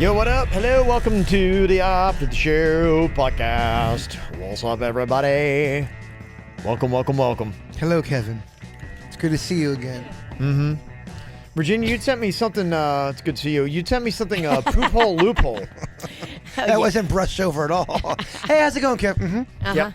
Yo, what up? Hello, welcome to the After the Show podcast. What's up, everybody? Welcome. Hello, Kevin. It's good to see you again. Virginia, you sent me something, it's good to see you. You sent me something, poop hole loophole. That wasn't brushed over at all. Hey, how's it going, Kevin? Yep.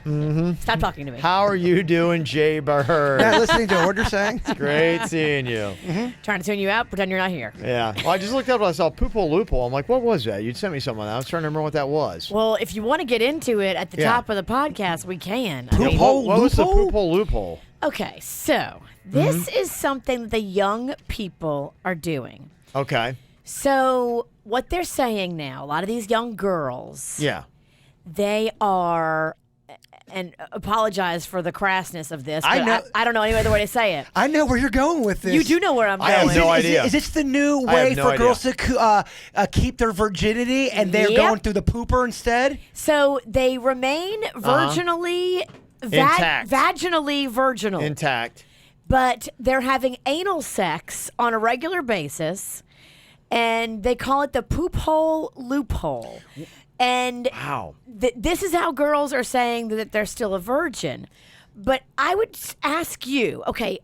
Stop talking to me. How are you doing, Jay Bird? Not listening to what you're saying? It's great seeing you. Trying to tune you out, pretend you're not here. Yeah. Well, I just looked up and I saw poop hole loophole. I'm like, what was that? You'd sent me something. I was trying to remember what that was. Well, if you want to get into it at the top of the podcast, we can. Poop hole What was the loophole? poop hole loophole? Okay, so this is something that the young people are doing. Okay. So what they're saying now, a lot of these young girls, Yeah. they are, and apologize for the crassness of this, I but know- I don't know any other way to say it. I know where you're going with this. You do know where I'm I have going. no idea. Is this the new I have way no for idea. girls to keep their virginity and they're Yep. going through the pooper instead? So they remain virginally, Intact. vaginally virginal. Intact. But they're having anal sex on a regular basis, and they call it the poop hole loophole. And Wow. this is how girls are saying that they're still a virgin. But I would ask you, okay,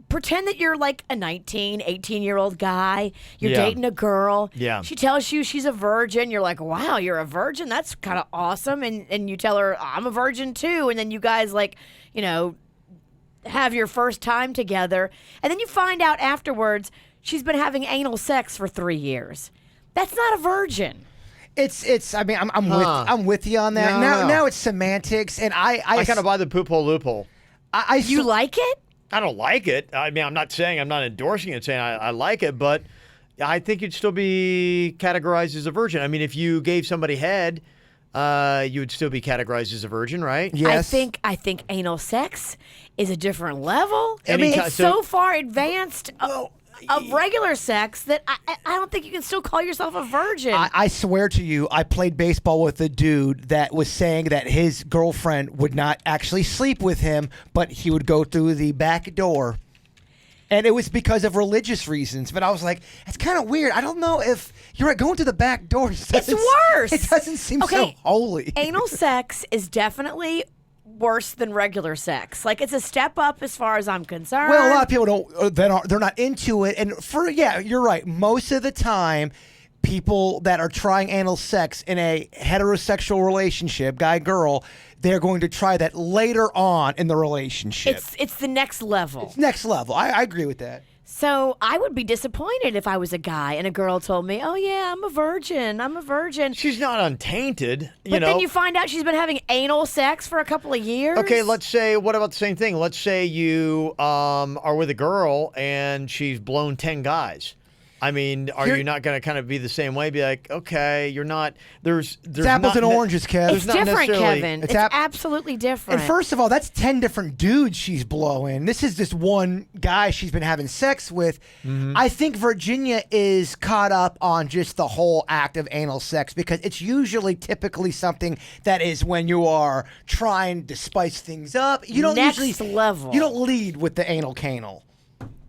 pretend that you're like a 19, 18-year-old guy. You're Yeah. dating a girl. Yeah. She tells you she's a virgin. You're like, wow, you're a virgin? That's kind of awesome. And you tell her, I'm a virgin too. And then you guys, like, you know, have your first time together. And then you find out afterwards she's been having anal sex for 3 years. That's not a virgin. It's. I mean, I'm with you on that. No. Now it's semantics, and I kind of buy the poop hole loophole. You like it? I don't like it. I mean, I'm not endorsing it, saying I like it, but I think you'd still be categorized as a virgin. I mean, if you gave somebody head, you would still be categorized as a virgin, right? Yes. I think anal sex is a different level. I Any mean, ti- it's so- so far advanced of regular sex that I don't think you can still call yourself a virgin. I swear to you, I played baseball with a dude that was saying that his girlfriend would not actually sleep with him, but he would go through the back door. And it was because of religious reasons. But I was like, that's kind of weird. I don't know if you're right, going to the back door. It's worse. It doesn't seem so holy. Anal sex is definitely worse than regular sex. Like, it's a step up as far as I'm concerned. Well, a lot of people don't. They're not into it. And you're right. Most of the time, people that are trying anal sex in a heterosexual relationship, guy girl, they're going to try that later on in the relationship. It's the next level. Next level. I agree with that. So I would be disappointed if I was a guy and a girl told me, "Oh yeah, I'm a virgin." She's not untainted, But then you find out she's been having anal sex for a couple of years. Okay, let's say, what about the same thing? Let's say you are with a girl and she's blown 10 guys. I mean, are you not going to kind of be the same way? Be like, okay, you're not. There's It's apples not and ne- oranges, Kev. It's not different, necessarily- Kevin. It's It's absolutely different. And first of all, that's 10 different dudes she's blowing. This is just one guy she's been having sex with. I think Virginia is caught up on just the whole act of anal sex because it's usually typically something that is when you are trying to spice things up. You don't Next usually level. You don't lead with the anal canal.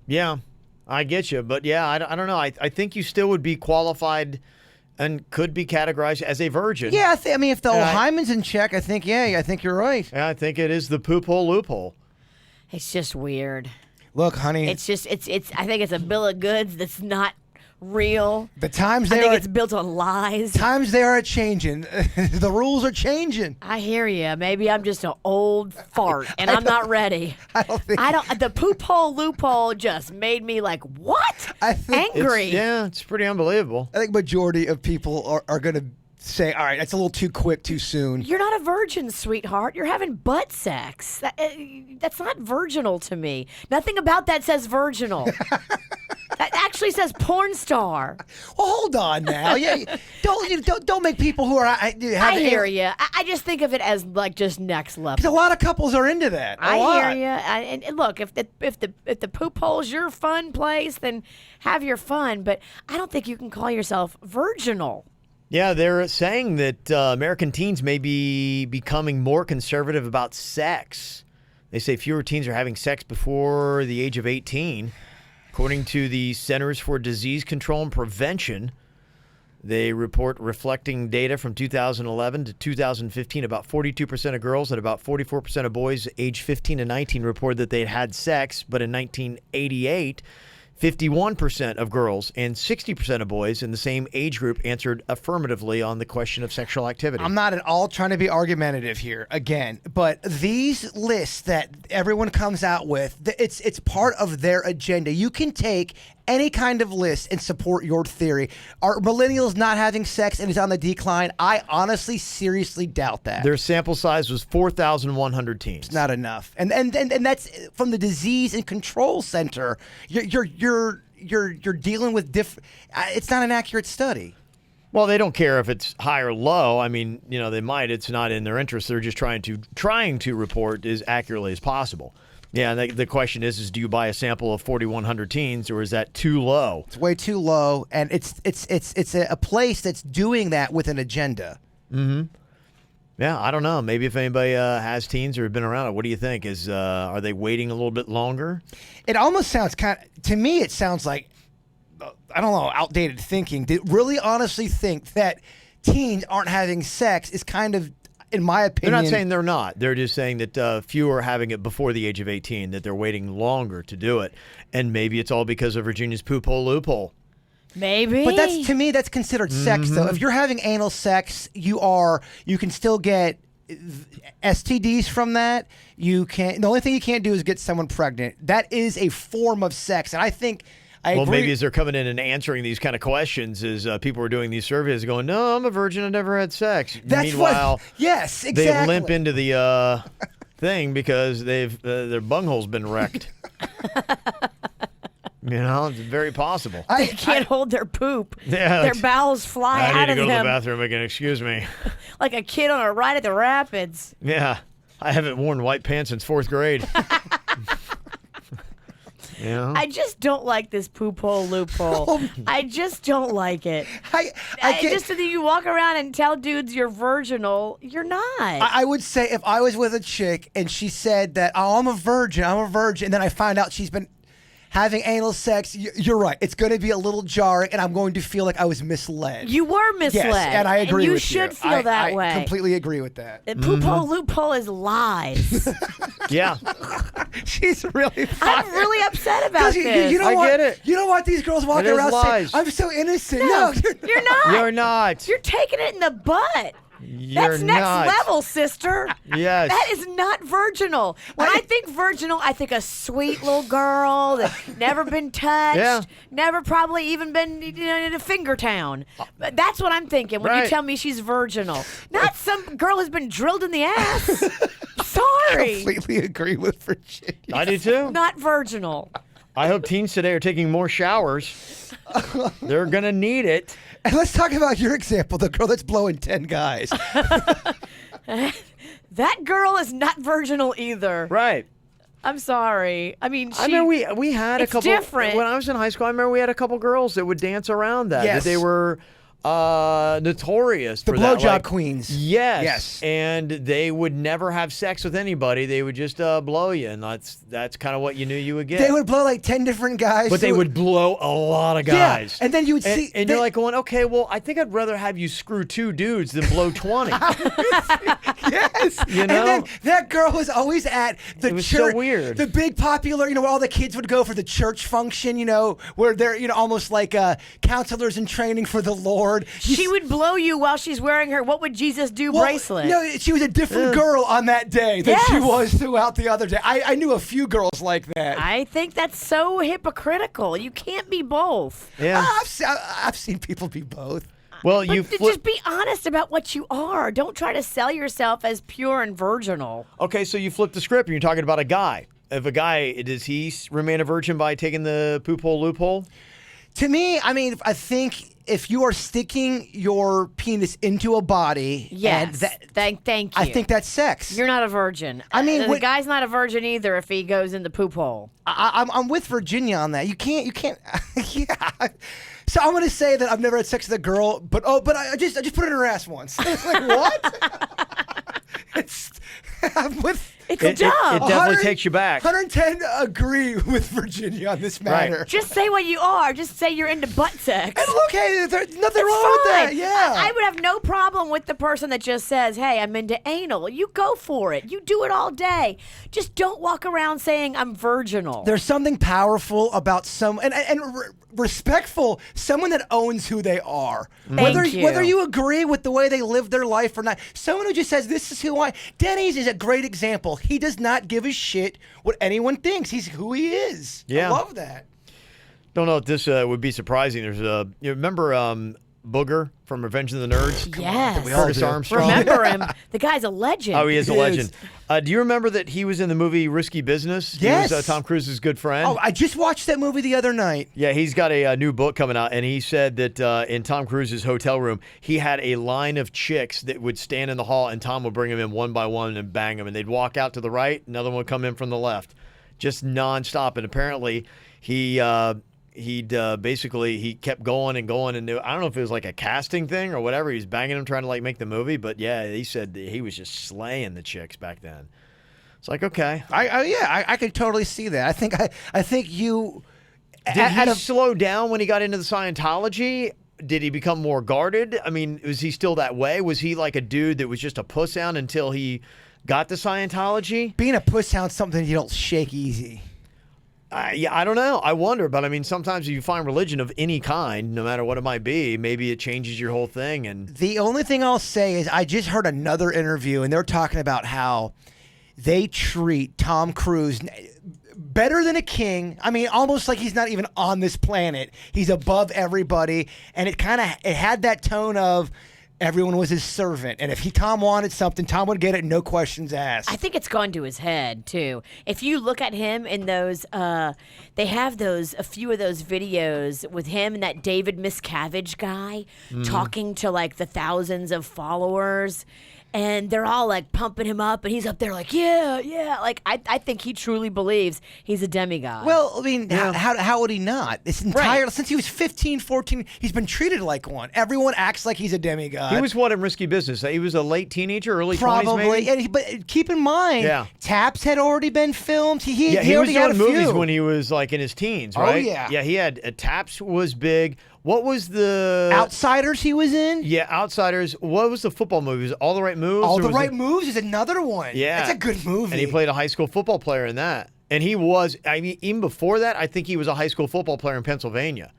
Yeah, I get you. But yeah, I don't know. I think you still would be qualified and could be categorized as a virgin. Yeah, I mean, if the And hymen's in check, I think you're right. Yeah, I think it is the poop hole loophole. it's just weird. Look, honey, It's just it's. I think it's a bill of goods that's not real. the times I they think are it's built on lies. times they are changing. The rules are changing. I hear you. Maybe I'm just an old fart and I'm not ready. I don't think. The poop hole loophole just made me like, what? I think Angry. It's pretty unbelievable. I think majority of people are going to say, all right, that's a little too quick, too soon. You're not a virgin, sweetheart. You're having butt sex. That's not virginal to me. Nothing about that says virginal. That actually says porn star. Well, hold on now. Yeah, don't make people who are. I hear you. I just think of it as like just next level. Because a lot of couples are into that. I hear you. And look, if the poop hole's your fun place, then have your fun. But I don't think you can call yourself virginal. Yeah, they're saying that American teens may be becoming more conservative about sex. They say fewer teens are having sex before the age of 18. According to the Centers for Disease Control and Prevention, They report reflecting data from 2011 to 2015. About 42% of girls and about 44% of boys aged 15 to 19 reported that they'd had sex. But in 1988, 51% of girls and 60% of boys in the same age group answered affirmatively on the question of sexual activity. I'm not at all trying to be argumentative here, again, but these lists that everyone comes out with, it's part of their agenda. You can take any kind of list and support your theory. Are millennials not having sex and it's on the decline? I honestly, seriously doubt that. Their sample size was 4,100 teens. It's not enough, and that's from the Disease and Control Center. You're dealing with different. It's not an accurate study. Well, they don't care if it's high or low. I mean, they might. It's not in their interest. They're just trying to report as accurately as possible. Yeah, and the question is do you buy a sample of 4,100 teens, or is that too low? It's way too low, and it's a place that's doing that with an agenda. Mm-hmm. Yeah, I don't know. Maybe if anybody has teens or have been around it, what do you think? Are they waiting a little bit longer? It almost sounds to me, it sounds like, I don't know, outdated thinking. To really honestly think that teens aren't having sex is kind of, in my opinion. They're not saying they're not. They're just saying that fewer are having it before the age of 18, that they're waiting longer to do it. And maybe it's all because of Virginia's poop hole loophole. Maybe. But to me, that's considered sex, though. If you're having anal sex, you can still get STDs from that. The only thing you can't do is get someone pregnant. That is a form of sex. And I think I agree. Maybe as they're coming in and answering these kind of questions, as people are doing these surveys going, no, I'm a virgin, I never had sex. Meanwhile, yes, exactly. They limp into the thing because their bunghole's been wrecked. It's very possible. They can't hold their poop. Yeah, their bowels fly I out of them. need to go to the bathroom again. Excuse me. Like a kid on a ride at the rapids. Yeah. I haven't worn white pants since 4th grade. I just don't like this poop hole loophole. I just don't like it. Just so that you walk around and tell dudes you're virginal, you're not. I would say if I was with a chick and she said that, oh, I'm a virgin, and then I find out she's been having anal sex, you're right. It's going to be a little jarring, and I'm going to feel like I was misled. You were misled. Yes, and I agree with you. You should feel that way. I completely agree with that. The poop hole loophole is lies. Yeah. She's really funny. I'm really upset about this. You know I what? get it. You know what? These girls walking around saying, I'm so innocent. No, you're you're not. You're not. You're taking it in the butt. You're That's not. next level, sister. Yes. That is not virginal. When I think virginal, I think a sweet little girl that's never been touched, never probably even been in a finger town. But that's what I'm thinking when you tell me she's virginal. Not some girl who's been drilled in the ass. Sorry. Completely agree with Virginia. I do too. Not virginal. I hope teens today are taking more showers. They're going to need it. And let's talk about your example, the girl that's blowing 10 guys. That girl is not virginal either. Right. I'm sorry. I mean, I remember we had a it's couple. different. When I was in high school, I remember we had a couple girls that would dance around that. Yes. That they were notorious The for that. blowjob queens. Yes. And they would never have sex with anybody. They would just blow you, and that's kind of what you knew you would get. They would blow like 10 different guys. But they would blow a lot of guys. Yeah, and then you would see. And you're like going, okay, well, I think I'd rather have you screw 2 dudes than blow 20. Yes. You know? And then that girl was always at the It was church. so weird. The big popular, where all the kids would go for the church function, where they're, almost like counselors in training for the Lord. She would blow you while she's wearing her "What Would Jesus Do" bracelet. No, she was a different girl on that day than she Yes. was throughout the other day. I knew a few girls like that. I think that's so hypocritical. You can't be both. Yeah. I've seen people be both. Well, you But just be honest about what you are. Don't try to sell yourself as pure and virginal. Okay, so you flip the script and you're talking about a guy. If a guy, does he remain a virgin by taking the poop hole loophole? To me, I mean, I think if you are sticking your penis into a body, Yes. Thank you. I think that's sex. You're not a virgin. I mean, the guy's not a virgin either if he goes in the poop hole. I'm with Virginia on that. You can't. Yeah. So I'm gonna say that I've never had sex with a girl, but I just put it in her ass once. It's like what? It's It dumb. definitely takes you back. 110 agree with Virginia on this matter. Right. Just say what you are. Just say you're into butt sex. And look, hey, there's nothing It's wrong with that. fine. Yeah. I would have no problem with the person that just says, hey, I'm into anal. You go for it. You do it all day. Just don't walk around saying I'm virginal. There's something powerful about respectful, someone that owns who they are. Thank you. Whether you agree with the way they live their life or not. Someone who just says, this is who I... Denny's is a great example. He does not give a shit what anyone thinks. He's who he is. Yeah. I love that. Don't know if this would be surprising. There's you remember Booger from Revenge of the Nerds? Yes. We all Curtis do. Armstrong. Remember him. The guy's a legend. Oh, he is a He legend. Do you remember that he was in the movie Risky Business? Yes. He was Tom Cruise's good friend. Oh, I just watched that movie the other night. Yeah, he's got a new book coming out, and he said that in Tom Cruise's hotel room, he had a line of chicks that would stand in the hall, and Tom would bring them in one by one and bang them, and they'd walk out to the right, another one would come in from the left, just nonstop. And apparently, basically he kept going and going, and I don't know if it was like a casting thing or whatever. He was banging them trying to like make the movie, but yeah, he said that he was just slaying the chicks back then. It's like, okay. I could totally see that. I think you... Did he slow down when he got into the Scientology? Did he become more guarded? I mean, was he still that way? Was he like a dude that was just a puss hound until he got to Scientology? Being a puss hound's something you don't shake easy. Yeah, I don't know. I wonder. But I mean, sometimes if you find religion of any kind, no matter what it might be, maybe it changes your whole thing. And The only thing I'll say is I just heard another interview, and they're talking about how they treat Tom Cruise better than a king. I mean, almost like he's not even on this planet. He's above everybody, and it had that tone of everyone was his servant, and if Tom wanted something, Tom would get it, no questions asked. I think it's gone to his head too. If you look at him in those, they have a few of those videos with him and that David Miscavige guy talking to like the thousands of followers. And they're all like pumping him up, and he's up there like, yeah, yeah. Like I think he truly believes he's a demigod. Well, I mean, how would he not? Right. Since he was 15, 14, he's been treated like one. Everyone acts like he's a demigod. he was what in Risky Business? He was a late teenager, early 20s Probably, maybe? but keep in mind, Yeah. Taps had already been filmed. He He was already had a doing movies few. when he was like in his teens, Oh, right? yeah. Yeah, he had Taps was big. What was the Outsiders he was in. Yeah, Outsiders. What was the football movie? Was it All the Right Moves? All or the was Right it- Moves is another one. Yeah. That's a good movie. And he played a high school football player in that. And he was, I mean, even before that, I think he was a high school football player in Pennsylvania.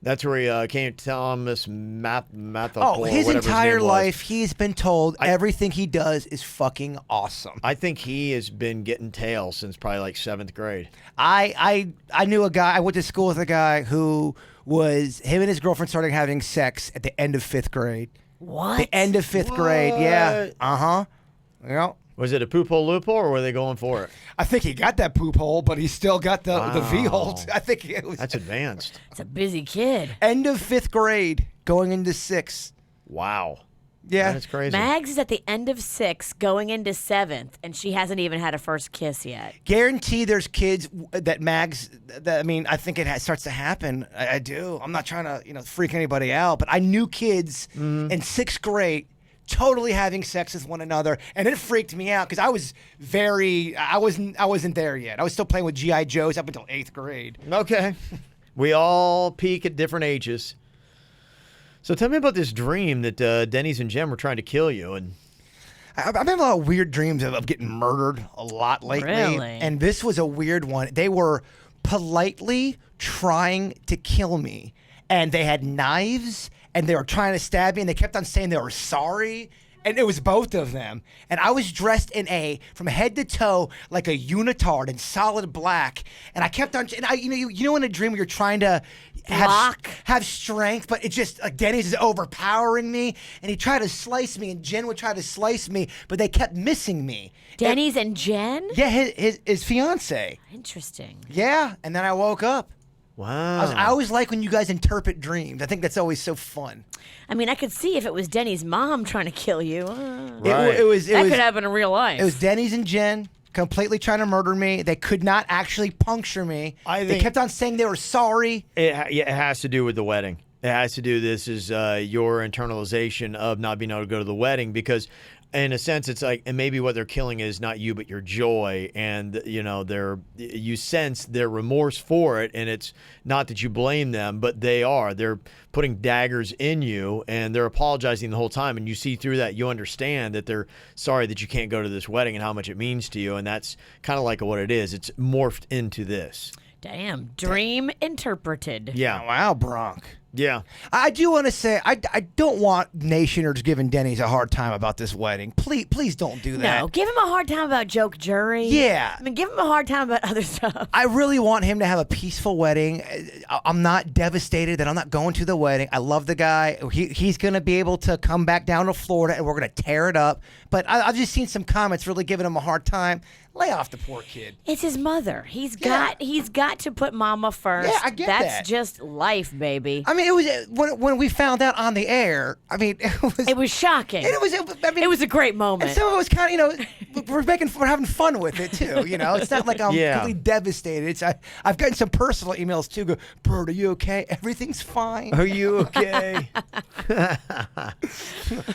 That's where he came to Thomas Mathapol. Oh, his whatever entire name was. life, he's been told everything he does is fucking awesome. I think he has been getting tail since probably like 7th grade. I knew a guy. I went to school with a guy who him and his girlfriend started having sex at the end of 5th grade. what? The end of 5th grade. Yeah. What? Yeah. Was it a poop hole loophole or were they going for it? I think he got that poop hole, but he still got the V-hole. Wow. I think it was That's advanced. It's a busy kid. end of 5th grade, going into 6th. Wow. Yeah. That's crazy. Mags is at the end of 6, going into 7th, and she hasn't even had a first kiss yet. Guarantee there's kids that Mags. I mean, I think it starts to happen. I do. I'm not trying to freak anybody out, but I knew kids in 6th grade totally having sex with one another, and it freaked me out because I wasn't there yet. I was still playing with GI Joes up until 8th grade. Okay. We all peak at different ages. So tell me about this dream that Denny's and Jen were trying to kill you. And I've had a lot of weird dreams of getting murdered a lot lately. Really? And this was a weird one. They were politely trying to kill me, and they had knives, and they were trying to stab me, and they kept on saying they were sorry. And it was both of them. And I was dressed in from head to toe, like a unitard in solid black. And I kept on, and you know in a dream where you're trying to have strength, but it just, like Denny's is overpowering me. And he tried to slice me, and Jen would try to slice me, but they kept missing me. Denny's and Jen? Yeah, his fiance. Interesting. Yeah, and then I woke up. wow. I always like when you guys interpret dreams. I think that's always so fun. I mean, I could see if it was Denny's mom trying to kill you. Right. It was That could happen in real life. It was Denny's and Jen completely trying to murder me. They could not actually puncture me. I They think- kept on saying they were sorry. It has to do with the wedding. It has to do. This is your internalization of not being able to go to the wedding because in a sense, it's like, and maybe what they're killing is not you, but your joy. And, you sense their remorse for it. And it's not that you blame them, but they're putting daggers in you and they're apologizing the whole time. And you see through that, you understand that they're sorry that you can't go to this wedding and how much it means to you. And that's kind of like what it is. It's morphed into this. Damn. Dream interpreted. Yeah. Wow, Bronk. Yeah. I do want to say I don't want Nationers giving Denny's a hard time about this wedding. Please don't do that. No, give him a hard time about joke jury. Yeah. I mean, give him a hard time about other stuff. I really want him to have a peaceful wedding. I'm not devastated that I'm not going to the wedding. I love the guy. He's going to be able to come back down to Florida and we're going to tear it up. But I've just seen some comments really giving him a hard time. Lay off the poor kid. It's his mother. He's got to put mama first. Yeah, I get That's that. just life, baby. I mean, it was when we found out on the air. I mean, It was shocking. it was a great moment. And some of it was kind of, we're having fun with it too. It's not like I'm completely devastated. I've gotten some personal emails too. Go, Bert, are you okay? Everything's fine. Are you okay?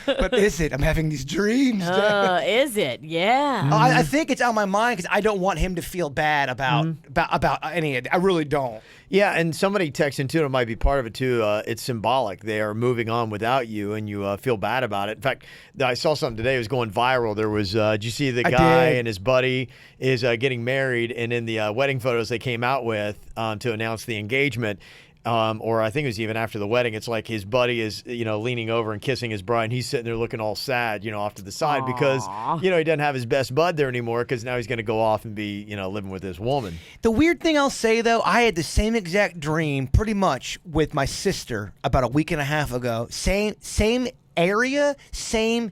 But is it? I'm having these dreams. Is it? Yeah. I think it's on my mind because I don't want him to feel bad about any of it. I really don't. Yeah, and somebody texted too, and it might be part of it too. It's symbolic. They are moving on without you, and you feel bad about it. In fact, I saw something today. It was going viral. There was, did you see the guy and his buddy is getting married, and in the wedding photos they came out with to announce the engagement, or I think it was even after the wedding, it's like his buddy is, leaning over and kissing his bride, and he's sitting there looking all sad, off to the side because, he doesn't have his best bud there anymore because now he's going to go off and be, living with this woman. The weird thing I'll say, though, I had the same exact dream pretty much with my sister about a week and a half ago. Same area, same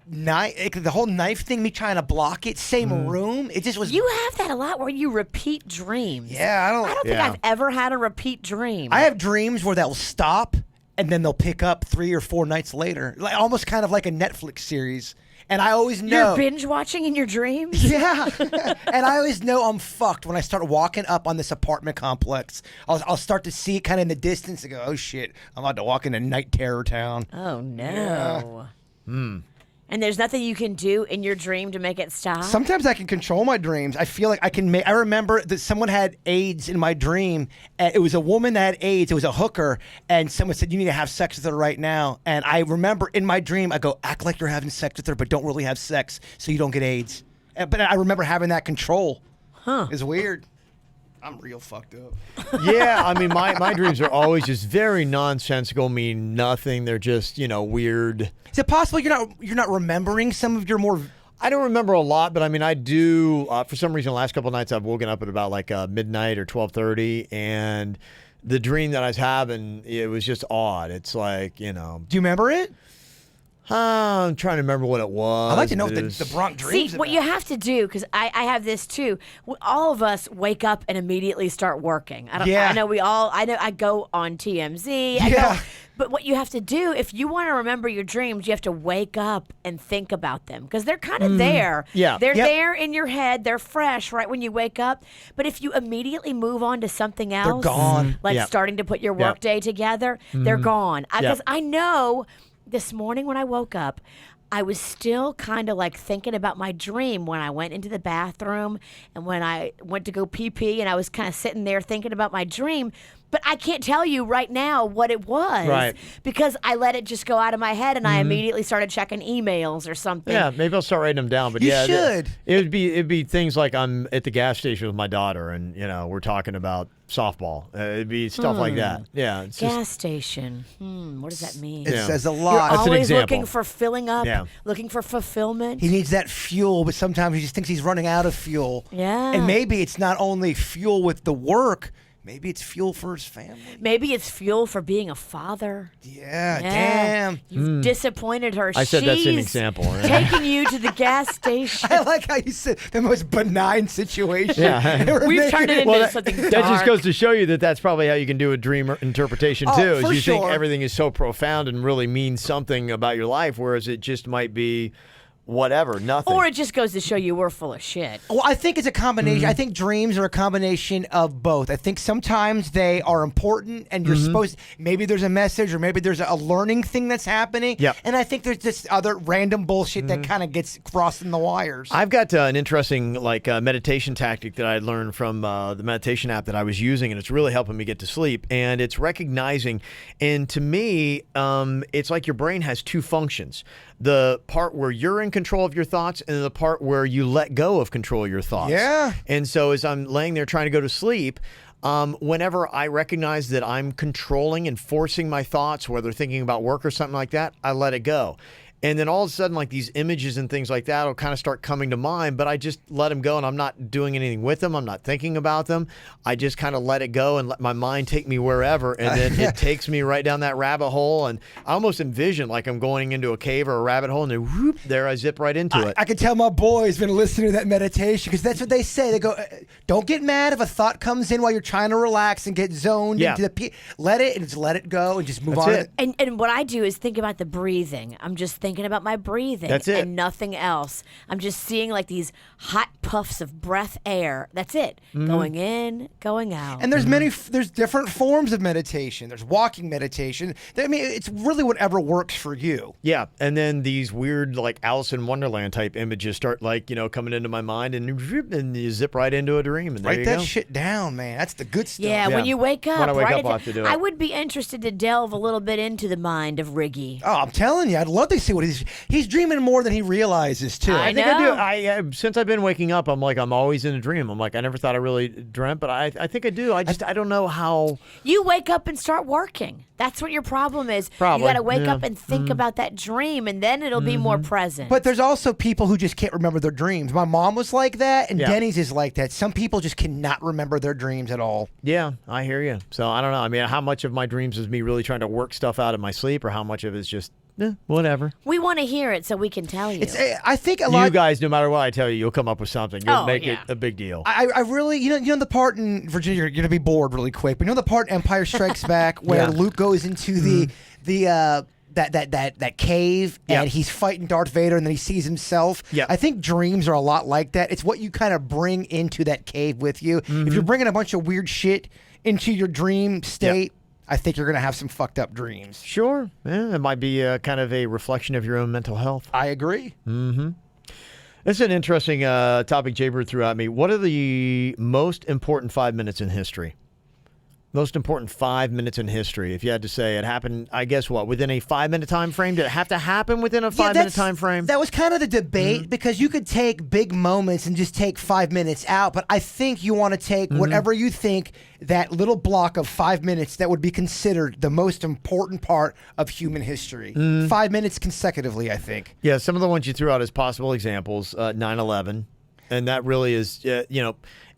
knife, the whole knife thing, me trying to block it, same room. It just was. You have that a lot where you repeat dreams. Yeah, I don't think I've ever had a repeat dream. I have dreams where they'll stop and then they'll pick up 3 or 4 nights later, almost kind of like a Netflix series. And I always know. You're binge watching in your dreams? Yeah. And I always know I'm fucked when I start walking up on this apartment complex. I'll start to see it kind of in the distance and go, oh shit, I'm about to walk into night terror town. Oh no. Yeah. And there's nothing you can do in your dream to make it stop? Sometimes I can control my dreams. I feel like I can I remember that someone had AIDS in my dream. And it was a woman that had AIDS. It was a hooker. And someone said, you need to have sex with her right now. And I remember in my dream, I go, act like you're having sex with her, but don't really have sex so you don't get AIDS. But I remember having that control. Huh. It's weird. I'm real fucked up. Yeah, I mean, my dreams are always just very nonsensical, mean nothing. They're just, weird. Is it possible you're not remembering some of your more? I don't remember a lot, but I mean, I do. For some reason, the last couple of nights, I've woken up at about like midnight or 12:30, and the dream that I was having, it was just odd. It's like, Do you remember it? I'm trying to remember what it was. I'd like to know the Bronx dreams. See, what you have to do, because I have this too. All of us wake up and immediately start working. I know we all. I go on TMZ. But what you have to do, if you want to remember your dreams, you have to wake up and think about them because they're kind of there. Yeah. They're there in your head. They're fresh right when you wake up. But if you immediately move on to something else, they're gone. Like starting to put your workday together, they're gone. Because I know. This morning when I woke up, I was still kind of like thinking about my dream when I went into the bathroom and when I went to go pee, and I was kind of sitting there thinking about my dream. But I can't tell you right now what it was because I let it just go out of my head and I immediately started checking emails or something. Yeah, maybe I'll start writing them down. But you should. It'd be things like I'm at the gas station with my daughter and we're talking about softball. It'd be stuff like that. Yeah, it's gas station. What does that mean? It says a You're lot. That's an always example. looking for filling up, looking for fulfillment. He needs that fuel, but sometimes he just thinks he's running out of fuel. Yeah. And maybe it's not only fuel with the work, maybe it's fuel for his family. Maybe it's fuel for being a father. Yeah. Damn. You've disappointed her. I said that's an She's example. taking you to the gas station. I like how you said the most benign situation. Yeah. We've turned it into something dark. That just goes to show you that that's probably how you can do a dream interpretation too. Is for you think sure. everything is so profound and really means something about your life, whereas it just might be whatever, nothing. Or it just goes to show you we're full of shit. Well, I think it's a combination. I think dreams are a combination of both. I think sometimes they are important and you're supposed maybe there's a message or maybe there's a learning thing that's happening. Yep. And I think there's just other random bullshit that kind of gets crossing the wires. I've got an interesting meditation tactic that I learned from the meditation app that I was using, and it's really helping me get to sleep. And it's recognizing, and to me, it's like your brain has two functions. The part where you're in control of your thoughts and the part where you let go of control of your thoughts. Yeah. And so as I'm laying there trying to go to sleep, whenever I recognize that I'm controlling and forcing my thoughts, whether thinking about work or something like that, I let it go. And then all of a sudden, like these images and things like that will kind of start coming to mind, but I just let them go and I'm not doing anything with them. I'm not thinking about them. I just kind of let it go and let my mind take me wherever. And then it takes me right down that rabbit hole. And I almost envision like I'm going into a cave or a rabbit hole and then whoop, there I zip right into it. I can tell my boy's been listening to that meditation because that's what they say. They go, don't get mad if a thought comes in while you're trying to relax and get zoned into the let it and just let it go and just move on. It. And what I do is think about the breathing. I'm just thinking about my breathing. That's it. And nothing else. I'm just seeing like these hot puffs of breath air. That's it. Going in, going out. And there's there's different forms of meditation. There's walking meditation. I mean, it's really whatever works for you. Yeah, and then these weird like Alice in Wonderland type images start like, coming into my mind and you zip right into a dream. And there Write you that go. shit down, man. That's the good stuff. Yeah, when you wake up, When I wake write up, it I'll down. have to do it. I would be interested to delve a little bit into the mind of Riggy. Oh, I'm telling you, I'd love to see what he's dreaming more than he realizes too. I think I do. know. Since I've been waking up, I'm always in a dream. I'm like, I never thought I really dreamt, but I think I do. I don't know how. You wake up and start working. That's what your problem is. Probably, You got to wake yeah. up and think about that dream, and then it'll be more present. But there's also people who just can't remember their dreams. My mom was like that, and Yeah. Denny's is like that. Some people just cannot remember their dreams at all. Yeah, I hear you. So I don't know. I mean, how much of my dreams is me really trying to work stuff out of my sleep, or how much of it is just whatever. we want to hear it so we can tell you. I think a You lot. guys, no matter what I tell you, you'll come up with something. You'll make it a big deal. I really, you know the part in Virginia, you're going to be bored really quick, but you know the part in Empire Strikes Back where Yeah. Luke goes into that cave Yeah. and he's fighting Darth Vader and then he sees himself. Yeah. I think dreams are a lot like that. It's what you kind of bring into that cave with you. If you're bringing a bunch of weird shit into your dream state, I think you're going to have some fucked up dreams. Sure. Yeah, it might be kind of a reflection of your own mental health. I agree. This is an interesting topic Jaybird threw at me. What are the most important 5 minutes in history? Most important 5 minutes in history. If you had to say it happened, I guess what, within a 5 minute time frame? Did it have to happen within a 5 minute time frame? That was kind of the debate because you could take big moments and just take 5 minutes out. But I think you want to take whatever you think that little block of 5 minutes that would be considered the most important part of human history. 5 minutes consecutively, I think. Yeah, some of the ones you threw out as possible examples, 9/11, and that really is,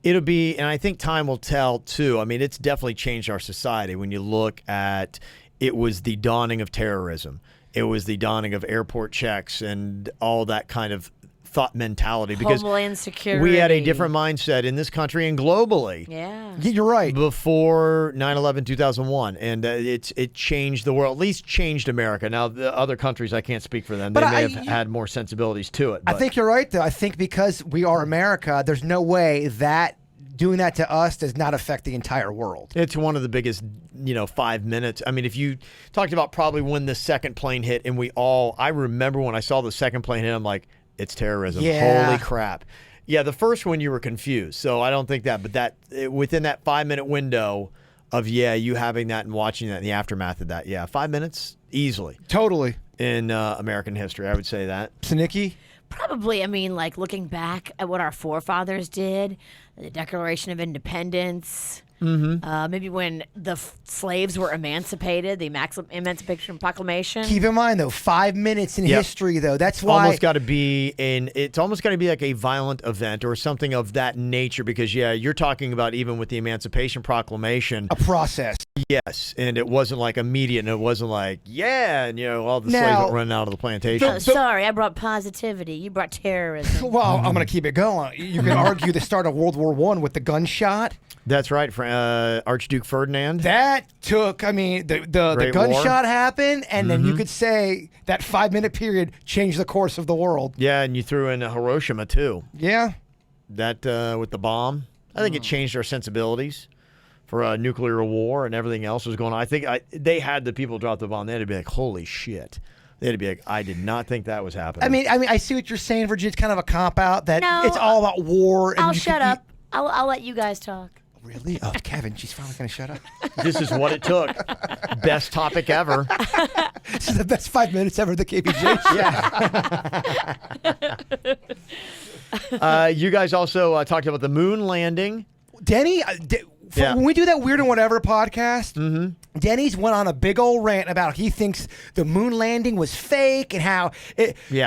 it'll be, and I think time will tell too. I mean, it's definitely changed our society when you look at, it was the dawning of terrorism. It was the dawning of airport checks and all that kind of thought mentality, because Homeland Security. we had a different mindset in this country and globally. Yeah. Yeah, you're right. Before 9/11, 2001, and it changed the world, at least changed America. Now, the other countries, I can't speak for them. They But may have had more sensibilities to it. I But think you're right, though. I think because we are America, there's no way that doing that to us does not affect the entire world. it's one of the biggest, 5 minutes. I mean, if you talked about probably when the second plane hit, and I remember when I saw the second plane hit, I'm like, it's terrorism. Yeah. Holy crap. Yeah, the first one you were confused, so I don't think that. But within that 5 minute window of you having that and watching that in the aftermath of that, 5 minutes easily Totally. in American history, I would say that. Snicky? Probably, I mean, like looking back at what our forefathers did, the Declaration of Independence, maybe when the slaves were emancipated, the Emancipation Proclamation. Keep in mind, though, 5 minutes in Yep. history, though. That's why. Almost got to be it's almost got to be like a violent event or something of that nature, because you're talking about even with the Emancipation Proclamation. a process. Yes, and it wasn't like immediate, and it wasn't like, and all the slaves Now- went running out of the plantation. Oh, sorry, I brought positivity. You brought terrorism. Well, I'm going to keep it going. You can argue the start of World War I with the gunshot. That's right, Archduke Ferdinand. That took, the Great gunshot happened, and then you could say that 5-minute period changed the course of the world. Yeah, and you threw in Hiroshima, too. Yeah. That, with the bomb. I think it changed our sensibilities for nuclear war and everything else was going on. I think they had the people drop the bomb. They had to be like, holy shit. They had to be like, I did not think that was happening. I mean, I see what you're saying, Virginia. It's kind of a cop-out that No, it's all about war. And I'll shut up. I'll let you guys talk. Really? Oh, Kevin, she's finally going to shut up. This is what it took. Best topic ever. This is the best 5 minutes ever of the KVJ. Yeah. You guys also talked about the moon landing. Denny, Yeah. when we do that Weird and Whatever podcast, Denny's went on a big old rant about he thinks the moon landing was fake and how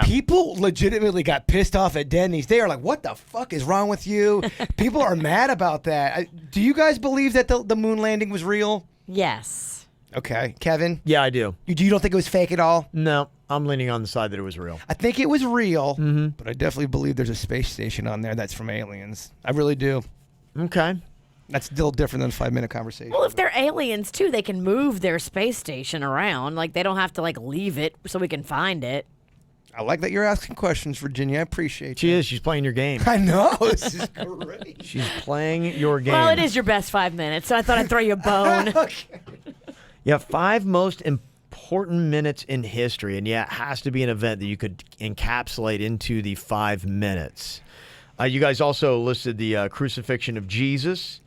people legitimately got pissed off at Denny's. They are like, what the fuck is wrong with you? People are mad about that. Do you guys believe that the moon landing was real? Yes. Okay. Kevin? Yeah, I do. You don't think it was fake at all? No, I'm leaning on the side that it was real. I think it was real, but I definitely believe there's a space station on there that's from aliens. I really do. Okay. That's still different than a 5-minute conversation. Well, if they're aliens too, they can move their space station around. Like they don't have to leave it so we can find it. I like that you're asking questions, Virginia. I appreciate She you. is. She's playing your game. I know. This is great. She's playing your game. Well, it is your best 5 minutes, so I thought I'd throw you a bone. Okay. Yeah, 5 most important minutes in history. And yeah, it has to be an event that you could encapsulate into the 5 minutes. You guys also listed the crucifixion of Jesus.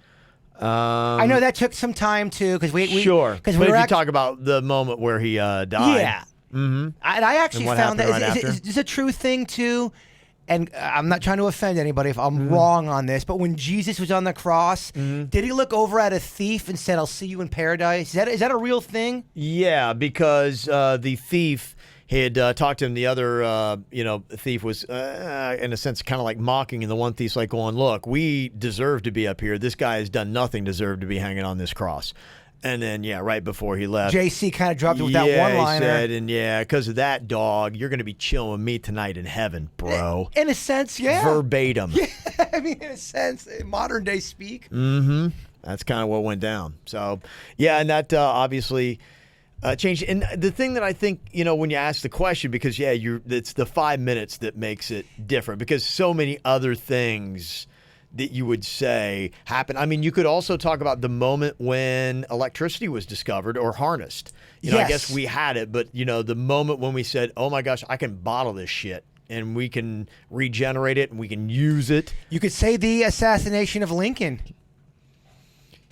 I know that took some time too, because we sure. because but we were if you talk about the moment where he died. yeah. Mm-hmm. I actually what found that happened right is after? this a true thing too? And I'm not trying to offend anybody if I'm wrong on this, but when Jesus was on the cross, did he look over at a thief and said, "I'll see you in paradise"? Is that a real thing? Yeah, because the thief had talked to him. The other, thief was, in a sense, kind of like mocking, and the one thief's like going, "Look, we deserve to be up here. This guy has done nothing to deserve to be hanging on this cross." And then, right before he left, JC kind of dropped it with that one-liner. he said, and because of that, dog, you're going to be chilling with me tonight in heaven, bro. In a sense, yeah. Verbatim. Yeah, I mean, in a sense, in modern day speak. Mm-hmm. That's kind of what went down. So, yeah, and that obviously changed. And the thing that I think, when you ask the question, because, it's the 5 minutes that makes it different, because so many other things that you would say happen. I mean, you could also talk about the moment when electricity was discovered or harnessed. I guess we had it, but, the moment when we said, oh, my gosh, I can bottle this shit. And we can regenerate it, and we can use it. You could say the assassination of Lincoln.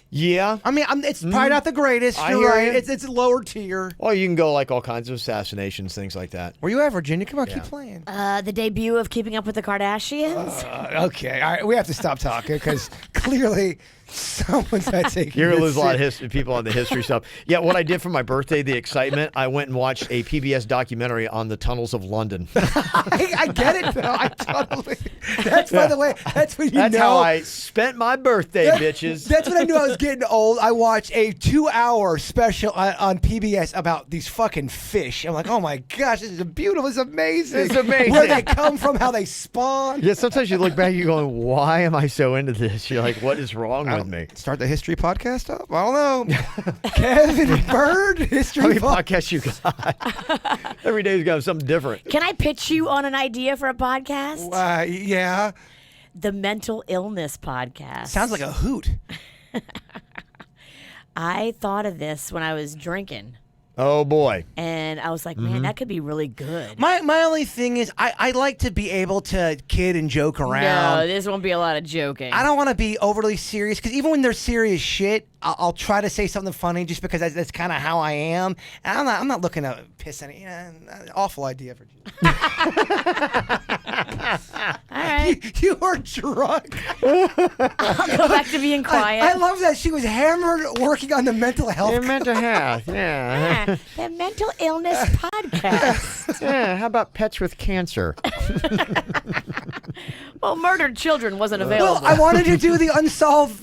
Yeah. I mean, it's probably not the greatest. I You're hear right. you. It's lower tier. Or you can go like all kinds of assassinations, things like that. Where you at, Virginia? Come on, keep playing. The debut of Keeping Up with the Kardashians. Okay, all right. We have to stop talking because clearly someone's not taking. You're gonna this lose a lot of serious. people on the history stuff. Yeah, what I did for my birthday, the excitement, I went and watched a PBS documentary on the tunnels of London. I get it though. I totally. That's by the way. That's when you That's know. how I spent my birthday, bitches. That's when I knew I was getting old. I watched a 2-hour special on PBS about these fucking fish. I'm like, oh my gosh, this is beautiful. It's amazing. It's amazing. Where they come from, how they spawn. Yeah, sometimes you look back, you're going, why am I so into this? You're like, what is wrong with me? Start the history podcast up? I don't know. Kevin Bird, history How many podcast. podcasts you got? Every day's got something different. Can I pitch you on an idea for a podcast? Yeah. The Mental Illness Podcast. Sounds like a hoot. I thought of this when I was drinking, Oh, boy. and I was like, man, that could be really good. My only thing is I like to be able to kid and joke around. No, this won't be a lot of joking. I don't want to be overly serious because even when there's serious shit, I'll try to say something funny just because that's kind of how I am. And I'm not looking to piss any. Awful idea, Virginia. All right. You are drunk. I'll go back to being quiet. I love that she was hammered working on the mental health. mental health, Yeah, the Mental Illness Podcast. Yeah, how about pets with cancer? Well, Murdered Children wasn't available. Well, I wanted to do the unsolved,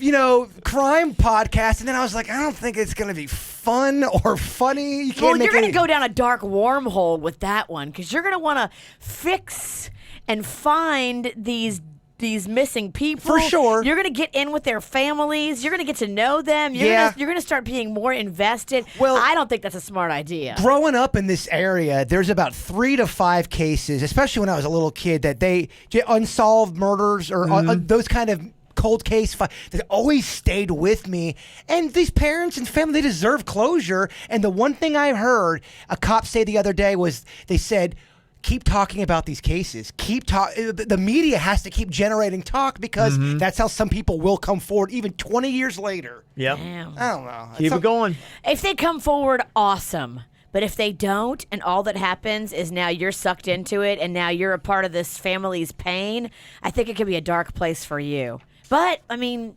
crime podcast, and then I was like, I don't think it's going to be fun or funny. You can't Well, make you're going any- to go down a dark wormhole with that one because you're going to want to fix and find these these missing people. For sure. You're going to get in with their families. You're going to get to know them. You're going to start being more invested. Well, I don't think that's a smart idea. Growing up in this area, there's about 3 to 5 cases, especially when I was a little kid, that they unsolved murders or those kind of cold case that always stayed with me. And these parents and family, they deserve closure. And the one thing I heard a cop say the other day was, they said, keep talking about these cases. The media has to keep generating talk because that's how some people will come forward even 20 years later. Yep. Damn. I don't know. Keep it going. If they come forward, awesome. But if they don't, and all that happens is now you're sucked into it, and now you're a part of this family's pain, I think it could be a dark place for you. But, I mean,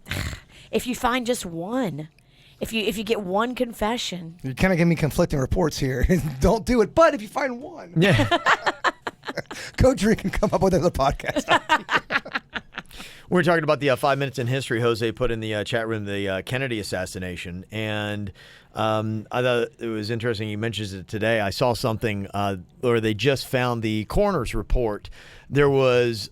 if you find just one, if you get one confession. You're kind of giving me conflicting reports here. Don't do it. But if you find one. Yeah. Coach Rick can come up with another podcast. We're talking about the 5 minutes in history Jose put in the chat room, the Kennedy assassination. And I thought it was interesting. He mentions it today. I saw something where they just found the coroner's report. There was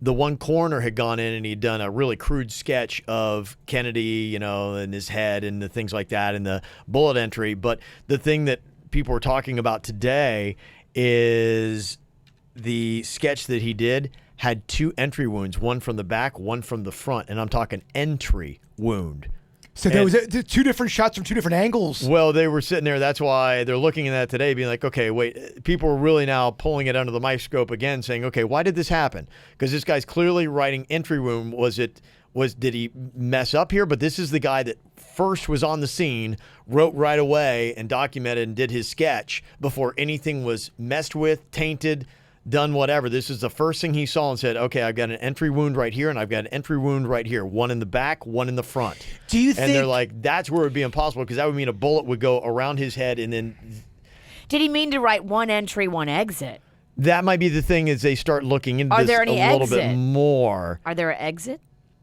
the one coroner had gone in and he'd done a really crude sketch of Kennedy, and his head and the things like that and the bullet entry. But the thing that people were talking about today is the sketch that he did had 2 entry wounds, one from the back, one from the front. And I'm talking entry wound. So there was 2 different shots from 2 different angles. Well, they were sitting there. That's why they're looking at that today, being like, okay, wait. People are really now pulling it under the microscope again, saying, okay, why did this happen? Because this guy's clearly writing entry wound. Did he mess up here? But this is the guy that first was on the scene, wrote right away, and documented and did his sketch before anything was messed with, tainted, done whatever. This is the first thing he saw and said, okay, I've got an entry wound right here and I've got an entry wound right here. One in the back, one in the front. Do you think... And they're like, that's where it would be impossible because that would mean a bullet would go around his head and then... Did he mean to write one entry, one exit? That might be the thing as they start looking into Are this there any a little bit exit? more. Are there exit?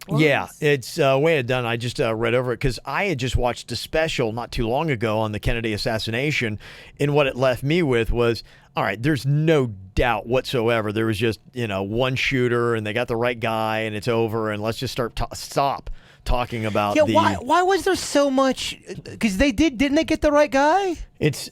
Yeah, it's way it done. I just read over it because I had just watched a special not too long ago on the Kennedy assassination, and what it left me with was, all right, there's no doubt whatsoever. There was just, one shooter, and they got the right guy, and it's over, and let's just stop talking about the... Yeah, why was there so much... Because didn't they get the right guy? It's...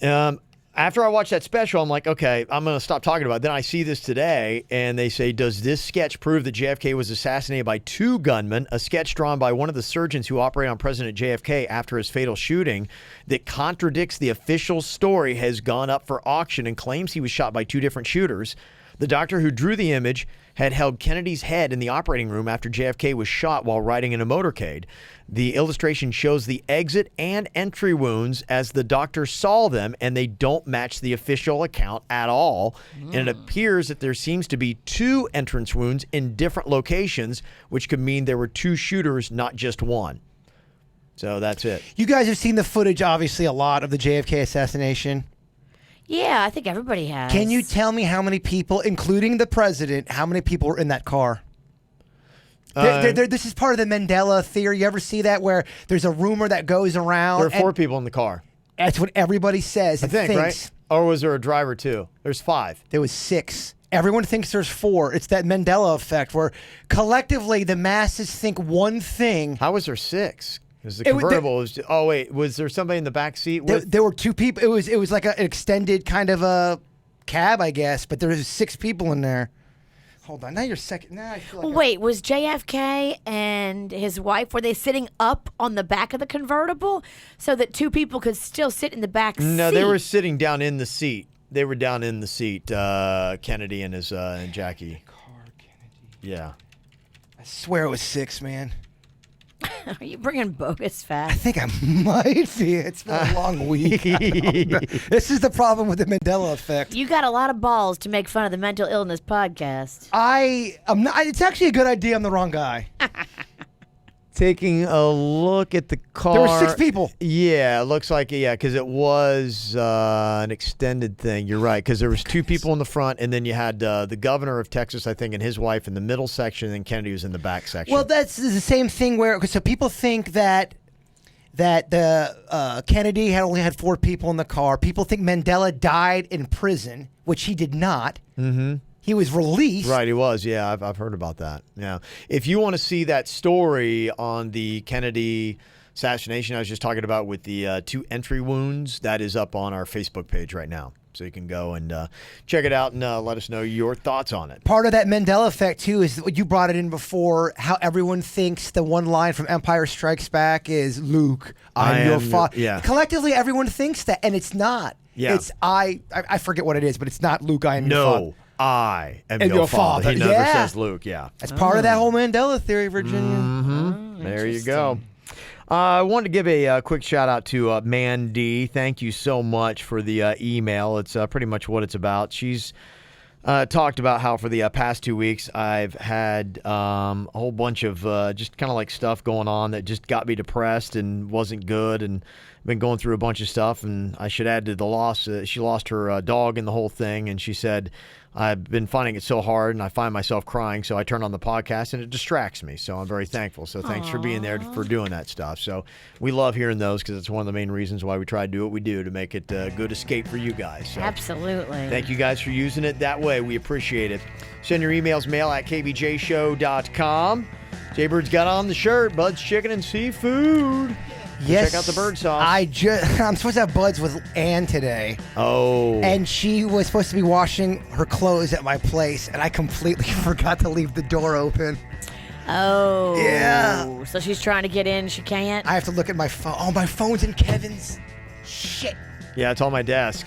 After I watched that special, I'm like, okay, I'm going to stop talking about it. Then I see this today, and they say, does this sketch prove that JFK was assassinated by 2 gunmen, a sketch drawn by one of the surgeons who operated on President JFK after his fatal shooting that contradicts the official story has gone up for auction and claims he was shot by 2 different shooters. The doctor who drew the image had held Kennedy's head in the operating room after JFK was shot while riding in a motorcade. The illustration shows the exit and entry wounds as the doctor saw them, and they don't match the official account at all. And it appears that there seems to be 2 entrance wounds in different locations, which could mean there were 2 shooters, not just one. So that's it. You guys have seen the footage, obviously, a lot of the JFK assassination. Yeah, I think everybody has. Can you tell me how many people, including the president, how many people were in that car? This is part of the Mandela theory. You ever see that where there's a rumor that goes around? There are 4 people in the car. That's what everybody says. I think, thinks. right? Or was there a driver too? There's 5. There was 6. Everyone thinks there's 4. It's that Mandela effect where collectively the masses think one thing. How was there 6? Because the convertible was... Oh, wait. Was there somebody in the back seat with... There were 2 people. It was like an extended kind of a cab, I guess, but there was 6 people in there. Hold on. Now you're second. Now I feel like... Wait, was JFK and his wife, were they sitting up on the back of the convertible so that 2 people could still sit in the back seat? No, they were sitting down in the seat. They were down in the seat, Kennedy and his and Jackie. Car, Kennedy. Yeah. I swear it was 6, man. Are you bringing bogus I facts? think I might be. It's been a long week. This is the problem with the Mandela effect. You got a lot of balls to make fun of the mental illness podcast. I'm not. It's actually a good idea. I'm the wrong guy. Taking a look at the car. There were 6 people. Yeah, it looks like because it was an extended thing. You're right, because there was 2 people in the front, and then you had the governor of Texas, I think, and his wife in the middle section, and then Kennedy was in the back section. Well, that's the same thing where so people think that the Kennedy only had 4 people in the car. People think Mandela died in prison, which he did not. Mm-hmm. He was released. Right, he was. Yeah, I've heard about that. Yeah. If you want to see that story on the Kennedy assassination I was just talking about with the 2 entry wounds, that is up on our Facebook page right now. So you can go and check it out and let us know your thoughts on it. Part of that Mandela effect, too, is what you brought it in before, how everyone thinks the one line from Empire Strikes Back is, Luke, I'm your father. Yeah. Collectively, everyone thinks that, and it's not. Yeah. It's I forget what it is, but it's not Luke, I am your father. No, I am And your your father. father. He never Yeah. says Luke, yeah. That's part of that whole Mandela theory, Virginia. There you go. I wanted to give a quick shout out to Mandy. Thank you so much for the email. It's pretty much what it's about. She's talked about how for the past 2 weeks I've had a whole bunch of just kind of like stuff going on that just got me depressed and wasn't good, and been going through a bunch of stuff. And I should add to the loss, she lost her dog in the whole thing, and she said, I've been finding it so hard, and I find myself crying, so I turn on the podcast, and it distracts me. So I'm very thankful. So thanks for being there for doing that stuff. So we love hearing those because it's one of the main reasons why we try to do what we do, to make it a good escape for you guys. So Absolutely. thank you guys for using it that way. We appreciate it. Send your emails, mail@kvjshow.com. Jaybird's got on the shirt, Bud's Chicken and Seafood. Yes. Check out the bird sauce. I'm supposed to have buds with Ann today. Oh. And she was supposed to be washing her clothes at my place, and I completely forgot to leave the door open. Oh. Yeah. So she's trying to get in. She can't. I have to look at my phone. Oh, my phone's in Kevin's. Shit. Yeah, it's on my desk.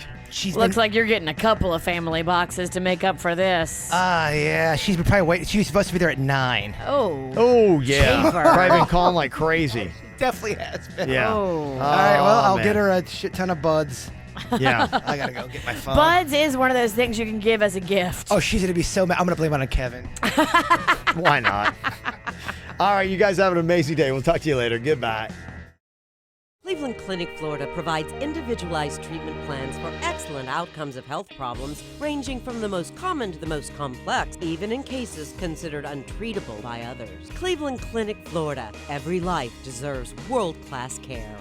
Looks like you're getting a couple of family boxes to make up for this. Yeah. She's been probably waiting. She was supposed to be there at 9. Oh. Oh, yeah. Shaver. Probably been calling like crazy. Definitely has been. Yeah. Oh. All right, well, I'll man. get her a shit ton of buds. Yeah. I gotta go get my phone. Buds is one of those things you can give as a gift. Oh, she's gonna be so mad. I'm gonna blame it on Kevin. Why not? All right, you guys have an amazing day. We'll talk to you later. Goodbye. Cleveland Clinic Florida provides individualized treatment plans for excellent outcomes of health problems ranging from the most common to the most complex, even in cases considered untreatable by others. Cleveland Clinic Florida. Every life deserves world-class care.